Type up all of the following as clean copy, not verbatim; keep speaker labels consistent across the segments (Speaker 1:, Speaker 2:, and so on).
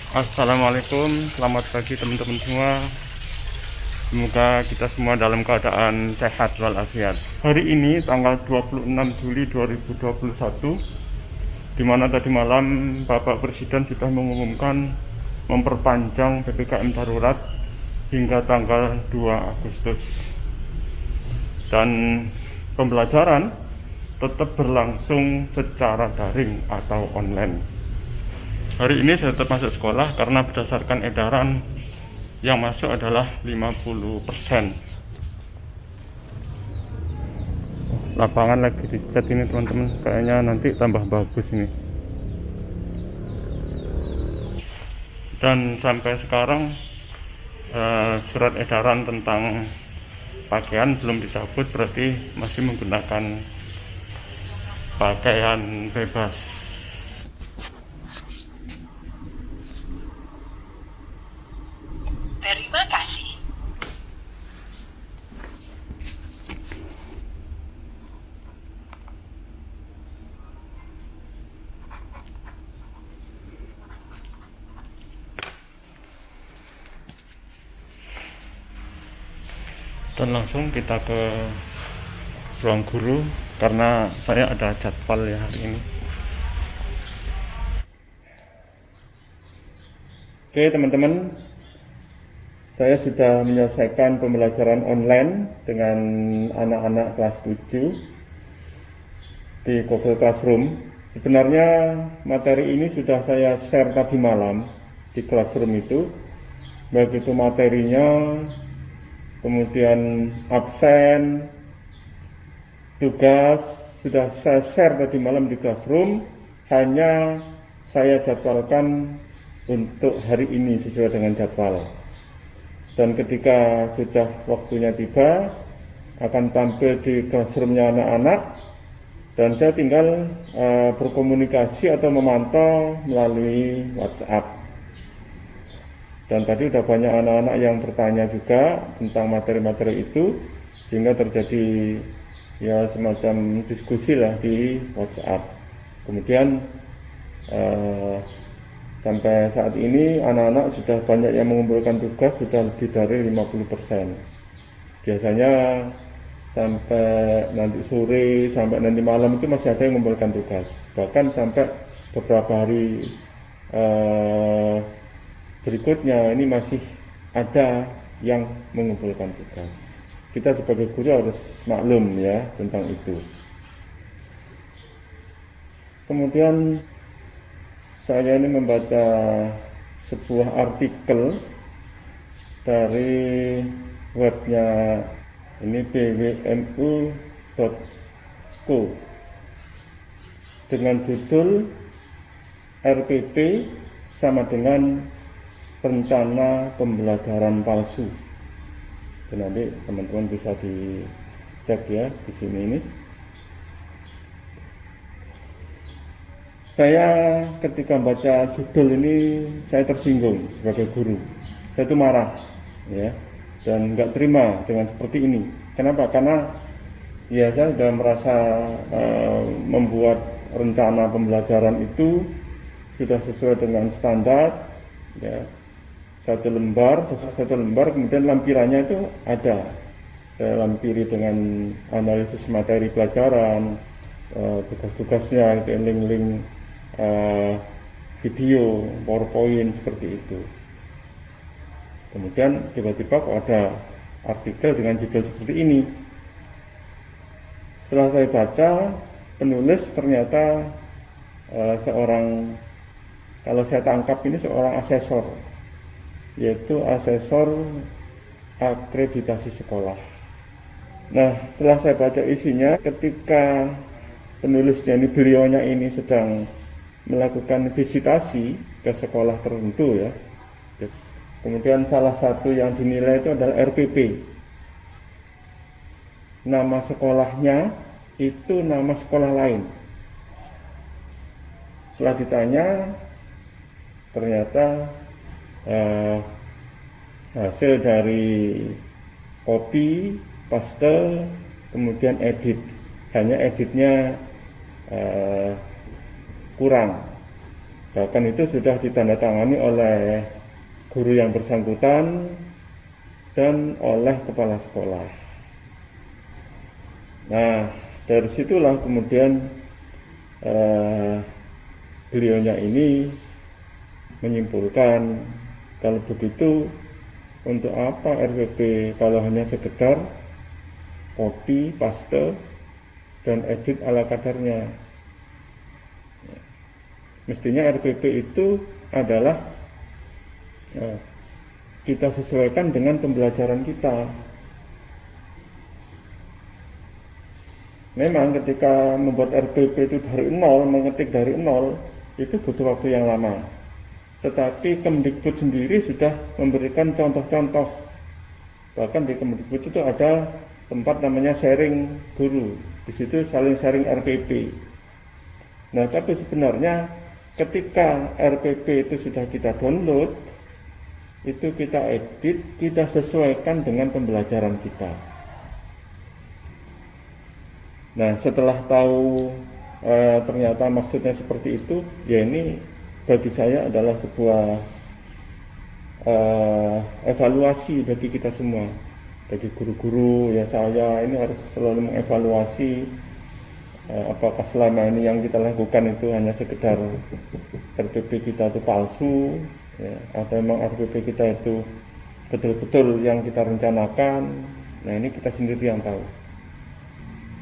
Speaker 1: Assalamualaikum, selamat pagi teman-teman semua. Semoga kita semua dalam keadaan sehat walafiat. Hari ini tanggal 26 Juli 2021, di mana tadi malam Bapak Presiden sudah mengumumkan memperpanjang PPKM darurat hingga tanggal 2 Agustus. Dan pembelajaran tetap berlangsung secara daring atau online. Hari ini saya tetap masuk sekolah karena berdasarkan edaran yang masuk adalah 50%. Lapangan lagi dicat ini teman-teman, kayaknya nanti tambah bagus ini. Dan sampai sekarang surat edaran tentang pakaian belum dicabut, berarti masih menggunakan pakaian bebas.
Speaker 2: Terima kasih.
Speaker 1: Dan langsung kita ke ruang guru karena saya ada jadwal ya hari ini. Oke teman-teman, saya sudah menyelesaikan pembelajaran online dengan anak-anak kelas 7 di Google Classroom. Sebenarnya materi ini sudah saya share tadi malam di Classroom itu, baik itu materinya, kemudian absen, tugas, sudah saya share tadi malam di Classroom, hanya saya jadwalkan untuk hari ini sesuai dengan jadwal. Dan ketika sudah waktunya tiba, akan tampil di classroomnya anak-anak, dan saya tinggal berkomunikasi atau memantau melalui WhatsApp. Dan tadi udah banyak anak-anak yang bertanya juga tentang materi-materi itu, sehingga terjadi ya semacam diskusi lah di WhatsApp. Kemudian sampai saat ini anak-anak sudah banyak yang mengumpulkan tugas, sudah lebih dari 50%. Biasanya sampai nanti sore, sampai nanti malam itu masih ada yang mengumpulkan tugas. Bahkan sampai beberapa hari berikutnya ini masih ada yang mengumpulkan tugas. Kita sebagai guru harus maklum ya tentang itu. Kemudian saya ini membaca sebuah artikel dari webnya ini bwmu.co dengan judul RPP sama dengan rencana pembelajaran palsu. Dan nanti teman-teman bisa dicek ya di sini ini. Saya ketika baca judul ini saya tersinggung sebagai guru. Saya itu marah ya, dan nggak terima dengan seperti ini. Kenapa? Karena ya saya sudah merasa membuat rencana pembelajaran itu sudah sesuai dengan standar ya. Satu lembar kemudian lampirannya itu ada. Saya lampiri dengan analisis materi pelajaran, tugas-tugasnya, link-link video, PowerPoint seperti itu. Kemudian tiba-tiba kok ada artikel dengan judul seperti ini. Setelah saya baca, penulis ternyata seorang, kalau saya tangkap ini seorang asesor, yaitu asesor akreditasi sekolah. Nah, setelah saya baca isinya, ketika penulisnya ini, beliaunya ini sedang melakukan visitasi ke sekolah tertentu ya. Kemudian salah satu yang dinilai itu adalah RPP. Nama sekolahnya itu nama sekolah lain. Setelah ditanya, ternyata hasil dari copy, paste, kemudian edit. Hanya editnya kurang. Bahkan itu sudah ditandatangani oleh guru yang bersangkutan dan oleh kepala sekolah. Nah, dari situlah kemudian beliaunya ini menyimpulkan kalau begitu untuk apa RPP kalau hanya sekedar copy, paste, dan edit ala kadarnya. Mestinya RPP itu adalah kita sesuaikan dengan pembelajaran kita. Memang ketika membuat RPP itu dari nol, mengetik dari nol, itu butuh waktu yang lama. Tetapi Kemdikbud sendiri sudah memberikan contoh-contoh. Bahkan di Kemdikbud itu ada tempat namanya sharing guru. Di situ saling sharing RPP. Nah, tapi sebenarnya ketika RPP itu sudah kita download, itu kita edit, kita sesuaikan dengan pembelajaran kita. Nah, setelah tahu ternyata maksudnya seperti itu, ya ini bagi saya adalah sebuah evaluasi bagi kita semua, bagi guru-guru. Ya, saya ini harus selalu mengevaluasi apakah selama ini yang kita lakukan itu hanya sekedar RPP kita itu palsu, ya, atau memang RPP kita itu betul-betul yang kita rencanakan. Nah, ini kita sendiri yang tahu.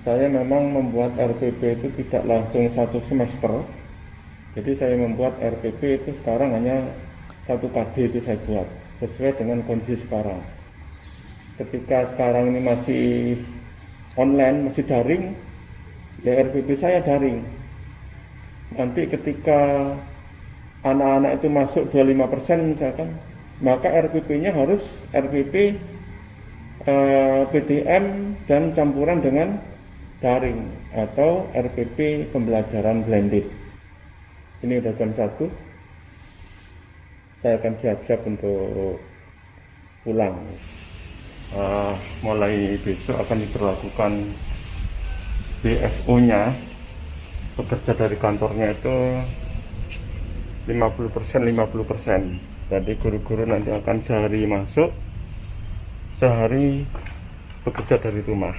Speaker 1: Saya memang membuat RPP itu tidak langsung 1 semester. Jadi saya membuat RPP itu sekarang hanya 1 KD itu saya buat sesuai dengan kondisi sekarang. Ketika sekarang ini masih online, masih daring, ya RPP saya daring. Nanti ketika anak-anak itu masuk 25% misalkan, maka RPP-nya harus RPP PDM dan campuran dengan daring atau RPP pembelajaran blended. Ini udah jam 1. Saya akan siap-siap untuk pulang. Mulai besok akan diberlakukan BFO-nya. Bekerja dari kantornya itu 50%. Jadi guru-guru nanti akan sehari masuk, sehari bekerja dari rumah.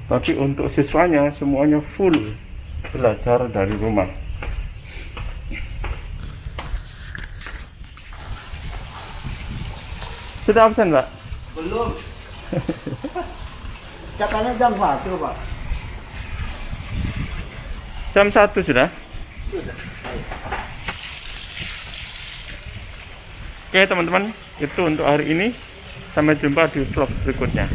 Speaker 1: Tapi untuk siswanya semuanya full belajar dari rumah. Sudah absen, Pak?
Speaker 2: Belum. Katanya jam 1, Pak.
Speaker 1: Jam 1 sudah?
Speaker 2: Sudah.
Speaker 1: Oke teman-teman, itu untuk hari ini. Sampai jumpa di vlog berikutnya.